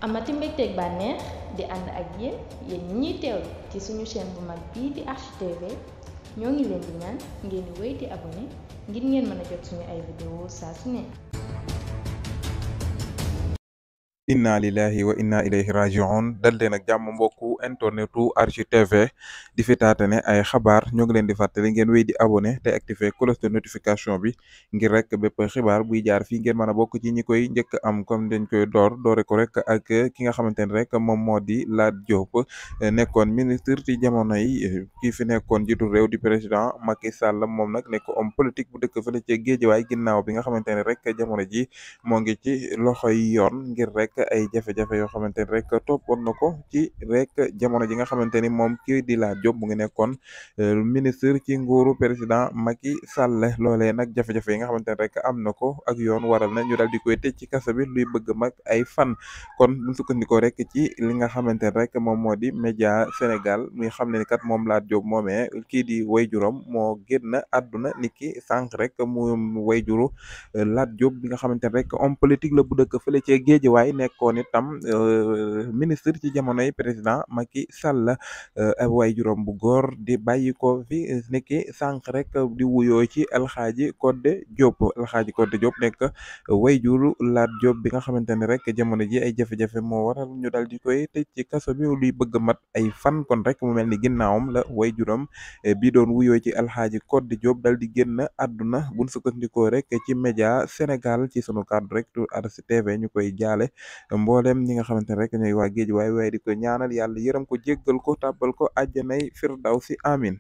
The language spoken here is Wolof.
amati mbégteeg bànneex di ànd ak yéen ñi ñuy teewlu ci suñu chaîne bu mag bii di Archi TV ñoo ngi leen di ñaan ngeen di wéy di abonné ngir ngeen mën a jot suñu ay vidéo saa su ne. inna lillahi wa inna ilayhi rajiun dal leen ak jàmm mbokku internetu Archi TV di fi taatane ay xabaar ñoo ngi leen di fàttali ngeen wéy di abonné te activer cloche de notification bi ngir rek bépp xibaar buy jaar fii ngeen mën a bokk ci ñi koy njëkk am comme dañ koy doore ko rek ak ki nga xamante ne rek moom moo di Lat Diop nekkoon ministre ci jamono yi kii fi nekkoon jiitu réew di président Macky Sall moom nag nekk homme politique bu dëkk fële ci Géejawaay ginnaaw bi nga xamante ne rek jamono ji moo ngi ci loxoy yoon ngir rek ay jafe-jafe yoo xamante ni rek toppoon na ko ci rek jamono ji nga xamante ni moom kii di Lat Diop mu ngi nekkoon ministre ci nguuru président Macky Sall loolee nag jafe-jafe yi nga xamante ni rek am na ko ak yoon waral na ñu daal di koy tëj ci kaso bi luy bëgg mag ay fan kon bu sukkandikoo rek ci li nga xamante ni rek moom moo di média Sénégal muy xam ne ni kat moom Lat Diop moomee kii di wayjuram moo génn àdduna niki sànq rek mu wayjuru Lat Diop bi nga xamante ne rek homme politique la bu dëkk fële ci Géejawaay nekkoon itam ministre ci jamonoy président Macky Sall way juróom bu góor di bàyyi ko fi nekki sànq rek di wuyoo ci Alxaaji Codé Diop nekk way juru Lat Diop bi nga xamante ne rek jamono ji ay jafe-jafe moo waral ñu dal di koy tëj ci kaso bi luy bëgg mat ay fan kon rek mu mel ni ginnaawam la way juróom bi doon wuyoo ci Alxaaji Codé Diop dal di génn àdduna buñ sukkandikoo rek ci média Sénégal ci sunu cadre rek tu Archi TV ñu koy jaale mboolem ñi nga xamante ne rek ñooy waa géej waaye di ko ñaanal yàlla yërëm ko jéggal ko tàbbal ko àjjanay firdawsi amin